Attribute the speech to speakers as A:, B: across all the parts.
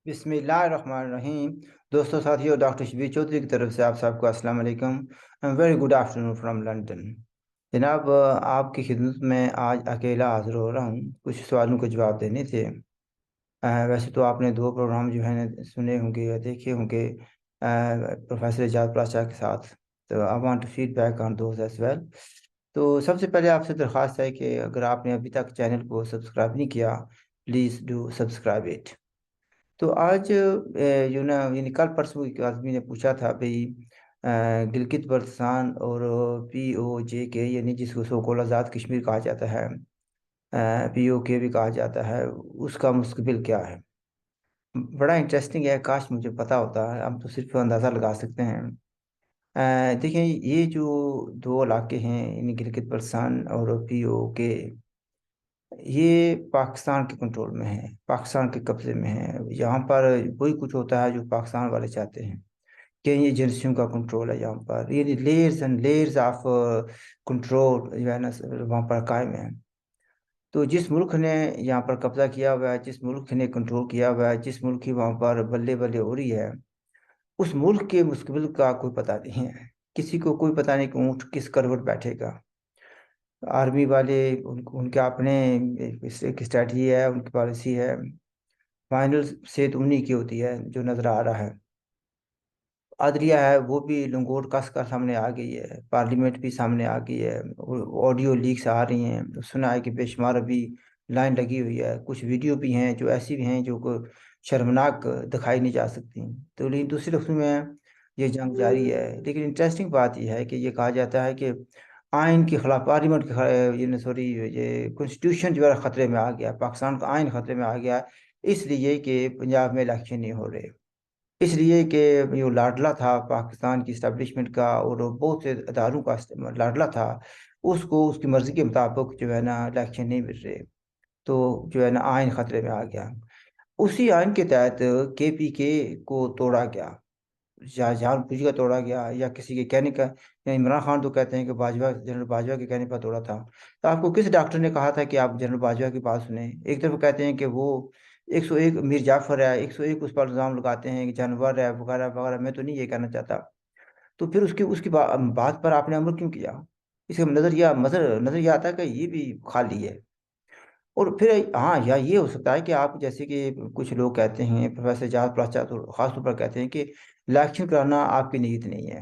A: बिस्मिल्लाहिर्रहमानिर्रहीम। दोस्तों, साथियों, डॉक्टर शबीर चौधरी की तरफ से आप सबको अस्सलाम वालेकुम। Very good afternoon from London. जनाब, आपकी खिदमत में आज अकेला हाजिर हो रहा हूँ। कुछ सवालों के जवाब देने थे। वैसे तो आपने दो प्रोग्राम जो है ना सुने होंगे या देखे होंगे प्रोफेसर एजाज प्राचा के साथ। तो I want to feedback on those as well. तो सबसे पहले आपसे दरख्वास्त है कि अगर आपने अभी तक चैनल को सब्सक्राइब नहीं किया, प्लीज़ डू सब्सक्राइब इट। तो आज जो ना यानी कल परसों एक आदमी ने पूछा था भाई, गिलगित बल्तिस्तान और POJK यानी जिसको सोकोल आज़ाद कश्मीर कहा जाता है, POK भी कहा जाता है, उसका मुस्तकबिल क्या है। बड़ा इंटरेस्टिंग है, काश मुझे पता होता है। हम तो सिर्फ अंदाज़ा लगा सकते हैं। देखिए, ये जो दो इलाके हैं यानी गिलगित बल्तिस्तान और POK, ये पाकिस्तान के कंट्रोल में है, पाकिस्तान के कब्ज़े में है। यहाँ पर वही कुछ होता है जो पाकिस्तान वाले चाहते हैं कि ये एजेंसियों का कंट्रोल है यहाँ पर। ये layers and layers of control जो है ना वहाँ पर कायम है। तो जिस मुल्क ने यहाँ पर कब्जा किया हुआ है, जिस मुल्क ने कंट्रोल किया हुआ है, जिस मुल्क की वहाँ पर बल्ले बल्ले हो रही है, उस मुल्क के मुस्तकबिल का कोई पता नहीं है। किसी को कोई पता नहीं कि ऊँट किस करवट बैठेगा। आर्मी वाले उनके अपने एक स्ट्रैटी है, उनकी पॉलिसी है। फाइनल से तो उन्हीं की होती है जो नज़र आ रहा है। आदरिया है वो भी लंगोट कस कर सामने आ गई है, पार्लियामेंट भी सामने आ गई है, ऑडियो लीक्स आ रही हैं। सुना है कि बेशुमार अभी लाइन लगी हुई है। कुछ वीडियो भी हैं जो ऐसी भी हैं जो को शर्मनाक दिखाई नहीं जा सकती। तो लेकिन दूसरे लफ्ज़ों में ये जंग जारी है। लेकिन इंटरेस्टिंग बात यह है कि ये कहा जाता है कि आइन के खिलाफ पार्लियामेंट के ये सॉरी ये कॉन्स्टिट्यूशन जो है ख़तरे में आ गया, पाकिस्तान का आइन ख़तरे में आ गया, इसलिए कि पंजाब में इलेक्शन नहीं हो रहे। इसलिए कि जो लाडला था पाकिस्तान की इस्टेब्लिशमेंट का और बहुत से अदारों का लाडला था, उसको उसकी मर्ज़ी के मुताबिक जो है ना इलेक्शन नहीं मिल रहे। तो जो है ना आइन ख़तरे में आ गया। उसी आइन के तहत KPK को तोड़ा गया, या जानबूझ कर तोड़ा गया या किसी के कहने का। या इमरान खान तो कहते हैं कि बाजवा, जनरल बाजवा के कहने पर तोड़ा था। तो आपको किस डॉक्टर ने कहा था कि आप जनरल बाजवा की बात सुने? एक तरफ कहते हैं कि वो 101 मीर जाफर है, 101 उस पर इल्ज़ाम लगाते हैं कि जानवर है वगैरह वगैरह। मैं तो नहीं ये कहना चाहता। तो फिर उसकी उसकी बात पर आपने अमल क्यों किया? इसका नज़रिया आता है कि ये भी खाली है। और फिर हाँ, या ये हो सकता है कि आप जैसे कि कुछ लोग कहते हैं, प्रोफेसर जहाज प्राचा तो खास तौर पर कहते हैं कि इलेक्शन कराना आपकी नीयत नहीं है।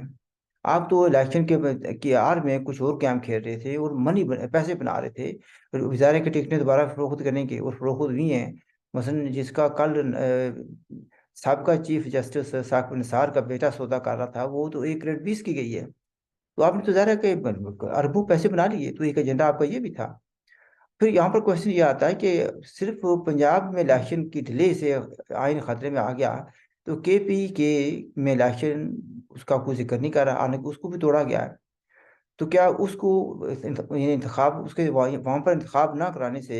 A: आप तो इलेक्शन की आड़ में कुछ और गेम खेल रहे थे और पैसे बना रहे थे। और वज़ारे की टिकटें दोबारा फरोख्त करने की, और फरोख्त हुई हैं। मसलन जिसका कल साबका चीफ जस्टिस साकिब निसार का बेटा सौदा कर रहा था, वो तो 1 करोड़ 20 की गई है। तो आपने तो ज़ाहिर है कि अरबों पैसे बना लिए। तो एक एजेंडा आपका ये भी था। फिर यहाँ पर क्वेश्चन ये आता है कि सिर्फ पंजाब में इलेक्शन की डिले से आइन खतरे में आ गया, तो KPK में इलेक्शन उसका कोई जिक्र नहीं कर रहा, आने उसको भी तोड़ा गया है। तो क्या उसको ये इंतखाब उसके वहाँ पर इंतखाब ना कराने से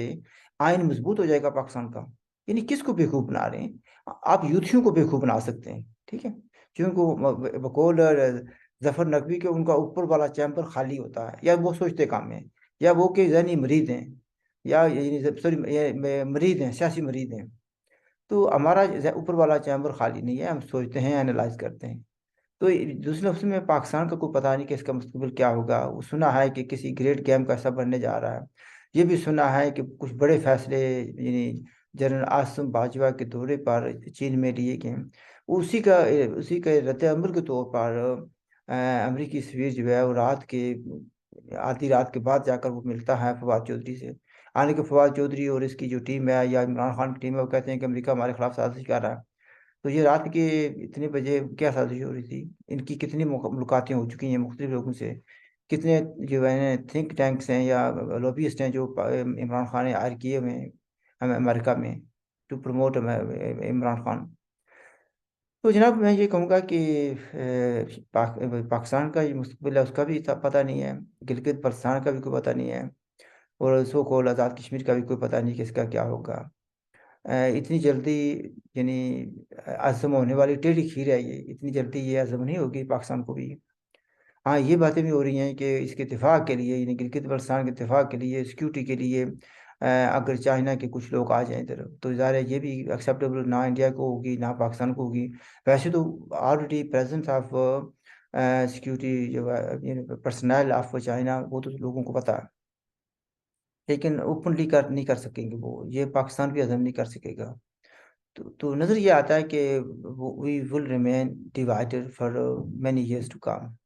A: आइन मजबूत हो जाएगा पाकिस्तान का? यानी किसको बेवकूफ़ बना रहे हैं आप? यूथियों को बेवकूफ़ बना सकते हैं, ठीक है, जिनको बकौल जफर नकवी के उनका ऊपर वाला चैम्बर खाली होता है, या वो सोचते काम है, या वो के जहनी मरीज हैं, या सॉरी मरीज हैं, सियासी मरीज हैं। तो हमारा ऊपर वाला चैम्बर खाली नहीं है, हम सोचते हैं, एनालाइज करते हैं। तो दूसरे लफ्ज़ में पाकिस्तान का कोई पता नहीं कि इसका मुस्तकबिल क्या होगा। वो सुना है कि किसी ग्रेट गेम का हिस्सा बनने जा रहा है। ये भी सुना है कि कुछ बड़े फैसले यानी जनरल आसिम बाजवा के दौरे पर चीन में लिए गए। उसी के रद्द अमल के तौर पर अमरीकी सफीर जो है वो रात के आधी रात के बाद जाकर वो मिलता है फवाद चौधरी से। आने के फवाद चौधरी और इसकी जो टीम है या इमरान खान की टीम है, वो कहते हैं कि अमेरिका हमारे खिलाफ साजिश कर रहा है। तो ये रात के इतने बजे क्या साजिश हो रही थी? इनकी कितनी मुलाकातें हो चुकी हैं मुख्तलिफ लोगों से? कितने जो है थिंक टैंक्स हैं या लॉबिस्ट हैं जो इमरान खान ने हायर किए हुए हैं अमेरिका में टू प्रमोट इमरान खान। तो जनाब, मैं ये कहूँगा कि पाकिस्तान का ये मुस्तकबिल है, उसका भी पता नहीं है। गिलगित बल्तिस्तान का भी कोई पता नहीं है। और सो कॉल्ड आज़ाद कश्मीर का भी कोई पता नहीं कि इसका क्या होगा। इतनी जल्दी यानी हज़म होने वाली टेढ़ी खीर है ये, इतनी जल्दी ये हज़म नहीं होगी पाकिस्तान को भी। हाँ, ये बातें भी हो रही हैं कि इसके दिफा के लिए यानी गिलगित बल्तिस्तान के दिफा के लिए, सिक्योरिटी के लिए अगर चाइना के कुछ लोग आ जाएं इधर, तो ज़ाहिर है ये भी एक्सेप्टेबल ना इंडिया को होगी ना पाकिस्तान को होगी। वैसे तो ऑलरेडी प्रेजेंस ऑफ सिक्योरिटी जो पर्सनल ऑफ चाइना, वो तो लोगों को पता है, लेकिन ओपनली नहीं कर सकेंगे वो, ये पाकिस्तान भी हजम नहीं कर सकेगा। तो नज़र ये आता है कि we will remain divided for many years to come.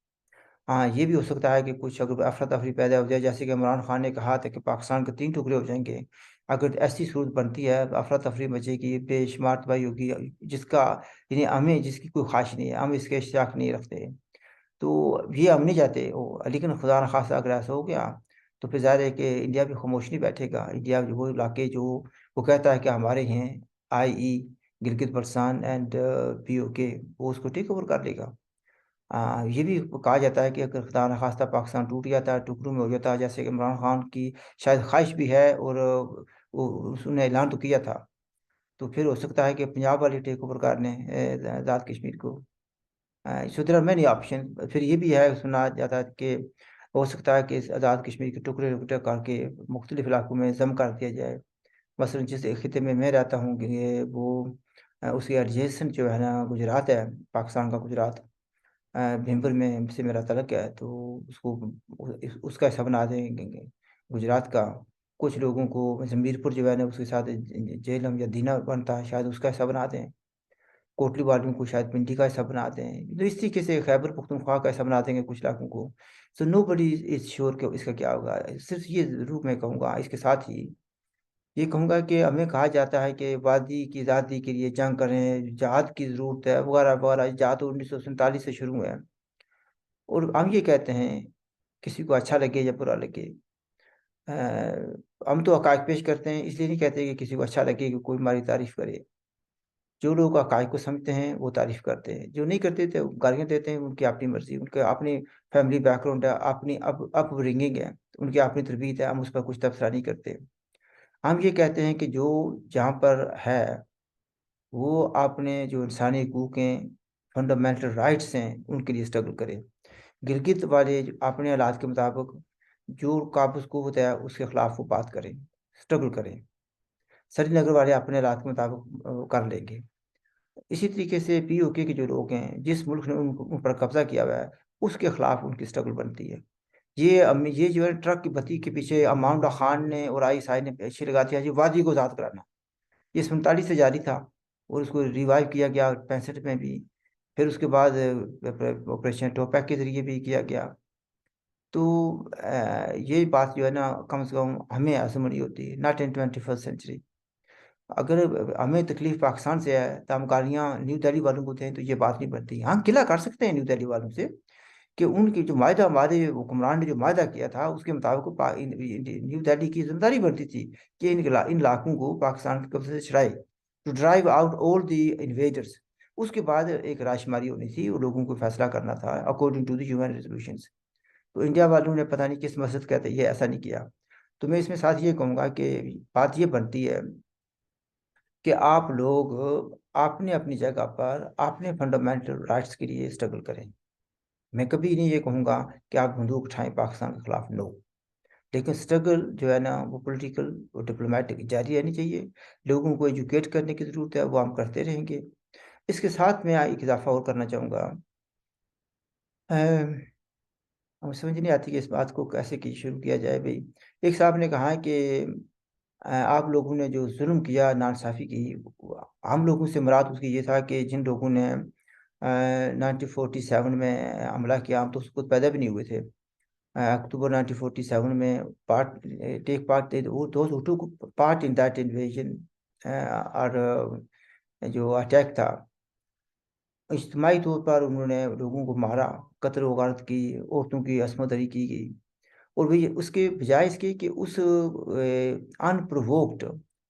A: हाँ, ये भी हो सकता है कि कुछ अगर अफरा तफरी पैदा हो जाए, जैसे कि इमरान खान ने कहा था कि पाकिस्तान के 3 टुकड़े हो जाएंगे। अगर ऐसी सूरत बनती है, अफरा तफरी मचेगी, बेशुमार तबाही होगी, जिसका यानी हमें जिसकी कोई ख्वाहिश नहीं है, हम इसके इश्तियाक नहीं रखते, तो ये हम नहीं चाहते लेकिन खुदा न खासा अगर ऐसा हो गया, तो फिर ज़ाहिर है कि इंडिया भी खामोश नहीं बैठेगा। इंडिया जो वो इलाके जो वो कहता है कि हमारे हैं, आई गिलगित बल्तिस्तान एंड POK, वो उसको टेक ओवर कर लेगा। ये भी कहा जाता है कि अगर खुदा न खास्ता पाकिस्तान टूट जाता है, टुकड़ों में हो जाता है, जैसे कि इमरान खान की शायद ख्वाहिश भी है, और वो उसने ऐलान तो किया था, तो फिर हो सकता है कि पंजाब वाले टेक ओवर कर लें आज़ाद कश्मीर को। So there are many option. फिर ये भी है, सुना जाता है कि हो सकता है कि इस आज़ाद कश्मीर के टुकड़े टुकड़े करके मुख्तलिफ इलाकों में जम कर दिया जाए। मसलन जिस खिते में मैं रहता हूँ, कि ये वो उसके एडजेसेंट जो है ना, गुजरात है, पाकिस्तान का गुजरात, भीमपुर में से मेरा तलक है, तो उसको उसका हिस्सा बना देंगे गुजरात का। कुछ लोगों को जमीरपुर जो है ना, उसके साथ जेहलम या दीना बनता है, शायद उसका हिस्सा बना दें। कोटली वालों को शायद पिंडी का हिस्सा बना दें, तो इस तरीके से खैबर पख्तूनख्वा का हिस्सा बना देंगे कुछ इलाकों को। So nobody is sure कि इसका क्या होगा। सिर्फ ये ज़रूर मैं कहूँगा, इसके साथ ही ये कहूँगा कि हमें कहा जाता है कि वादी की आज़ादी के लिए जंग करें, जहाद की ज़रूरत है, वगैरह वगैरह। जहाद तो 1947 से शुरू है, और हम ये कहते हैं, किसी को अच्छा लगे या बुरा लगे, अ, हम तो हक़ाइक़ पेश करते हैं, इसलिए नहीं कहते कि किसी को अच्छा लगे कि कोई हमारी तारीफ़ करे। जो लोग हक़ाइक़ को समझते हैं वो तारीफ़ करते हैं, जो नहीं करते थे वो गालियाँ देते हैं, उनकी अपनी मर्ज़ी, उनके अपनी फैमिली बैकग्राउंड है, अपनी अपब्रिंगिंग है, उनकी अपनी तरबियत है, हम उस पर कुछ तबसरा नहीं करते। हम ये कहते हैं कि जो जहाँ पर है, वो अपने जो इंसानी हकूक़ हैं, फंडामेंटल राइट्स हैं, उनके लिए स्ट्रगल करे। गिलगित वाले जो अपने हालात के मुताबिक जो काबज़ क़ुव्वत है, उसके ख़िलाफ़ वो बात करें, स्ट्रगल करें। श्रीनगर वाले अपने हालात के मुताबिक कर लेंगे। इसी तरीके से POK के जो लोग हैं, जिस मुल्क ने उन पर कब्ज़ा किया हुआ है, उसके ख़िलाफ़ उनकी स्ट्रगल बनती है। ये जो है ट्रक की बत्ती के पीछे अमान उल्लाह खान ने और ISI ने पेशे लगा दिया, ये वादी को आज़ाद कराना। ये 47 से जारी था, और उसको रिवाइव किया गया 65 में भी। फिर उसके बाद ऑपरेशन टोपैक के ज़रिए भी किया गया। तो ये बात जो है ना, कम से कम हमें आज़मानी होती है, नॉट इन 21st सेंचुरी। अगर हमें तकलीफ़ पाकिस्तान से है, तो हम गालियाँ न्यू दिल्ली वालों को दें, तो ये बात नहीं बनती। हाँ, गिला कर सकते हैं न्यू दिल्ली वालों से कि उनकी जो माहिदा हमारे हुक्मरान ने जो माहिदा किया था, उसके मुताबिक न्यू दिल्ली की ज़िम्मेदारी बनती थी कि इन इलाकों को पाकिस्तान के कब्ज़े से छुड़ाए, to drive out all the invaders. उसके बाद एक राशुमारी होनी थी, और लोगों को फैसला करना था अकॉर्डिंग टू द यूएन रेज़ोल्यूशंस। तो इंडिया वालों ने पता नहीं किस मकसद के तहत ये ऐसा नहीं किया। तो मैं इसमें साथ ये कहूँगा कि बात ये बनती है कि आप लोग अपनी-अपनी जगह पर अपने फंडामेंटल राइट्स के लिए स्ट्रगल करें। मैं कभी नहीं ये कहूँगा कि आप बंदूक उठाएँ पाकिस्तान के खिलाफ, नो। लेकिन स्ट्रगल जो है ना, वो पॉलिटिकल और डिप्लोमेटिक जारी रहनी चाहिए। लोगों को एजुकेट करने की ज़रूरत है, वो हम करते रहेंगे। इसके साथ मैं एक इज़ाफ़ा और करना चाहूँगा। अ, अब समझ नहीं आती कि इस बात को कैसे की शुरू किया जाए भई। एक साहब ने कहा है कि आप लोगों ने जो ज़ुल्म किया, नाइंसाफ़ी की, हम लोगों से मुराद उसकी ये था कि जिन लोगों ने 1947 में हमला किया, हम तो उस वक़्त पैदा भी नहीं हुए थे। अक्टूबर 1947 में टेक पार्ट दोज़ हू टूक पार्ट इन दैट इन्वेजन, और जो अटैक था, इज्तिमाई तौर पर उन्होंने लोगों को मारा, कत्ल-ओ-गारत की, औरतों की असमत दरी की गई। और वही उसके बजाय इसके कि उस unprovoked,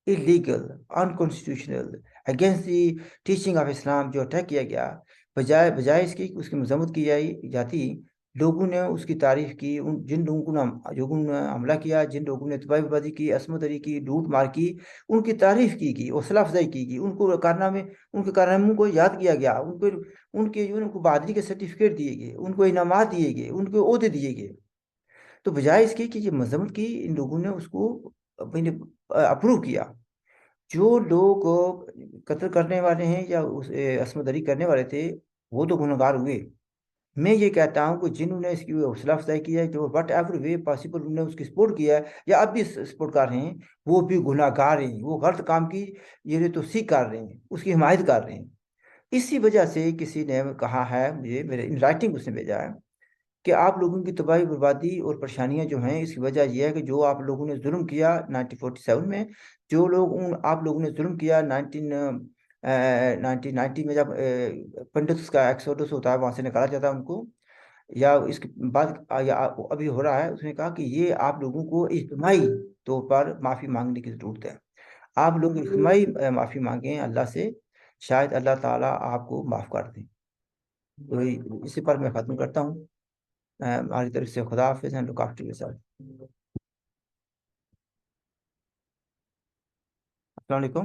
A: illegal, unconstitutional, against the teaching of Islam जो अटैक किया गया, बजाय बजाय इसके कि उसकी मज़म्मत की जाती, लोगों ने उसकी तारीफ़ की। उन जिन लोगों ने हमला किया, जिन लोगों ने तबाही-बर्बादी की, असमत दरी की, लूट-मार की, उनकी तारीफ़ की गई, हौसला अफ़ज़ाई की गई, उनके कारनामों को याद किया गया, उनके जो है उनको बहादुरी के सर्टिफ़िकेट दिए गए, उनको इनामात दिए गए, उनको ओहदे दिए गए। तो बजाय इसके कि ये मज़म्मत की, इन लोगों ने उसको मैंने अप्रूव किया। जो लोग कत्ल करने वाले हैं या उस असमदरी करने वाले थे, वो तो गुनहगार हुए। मैं ये कहता हूँ कि जिन्होंने इसकी हौसला अफजाई की है, जो वट एवर वे पॉसिबल उन्होंने उसकी सपोर्ट किया है या अब भी सपोर्ट कर रहे हैं, वो भी गुनाहगार हैं। वो गलत काम की ये तो सीख कर रहे हैं, उसकी हिमायत कर रहे हैं। इसी वजह से किसी ने कहा है मुझे, मेरे इन राइटिंग उसने भेजा है कि आप लोगों की तबाही बर्बादी और परेशानियां जो हैं, इसकी वजह यह है कि जो आप लोगों ने जुल्म किया 1947 में, जो लोग उन आप लोगों ने जुल्म किया 1990 में, जब पंडित का एक्सोडस होता है, वहां से निकाला जाता है उनको, या इसके बाद या अभी हो रहा है। उसने कहा कि ये आप लोगों को इज्तिमाई तौर पर माफ़ी मांगने की ज़रूरत है। आप लोग इज्तिमाई माफ़ी मांगें अल्लाह से, शायद अल्लाह ताला आपको माफ़ कर दें। तो इसी पर मैं ख़त्म करता हूँ। हमारी तरफ से खुदा हाफिज़ एंड लुक आफ्टर योरसेल्फ। अस्सलाम वालेकुम।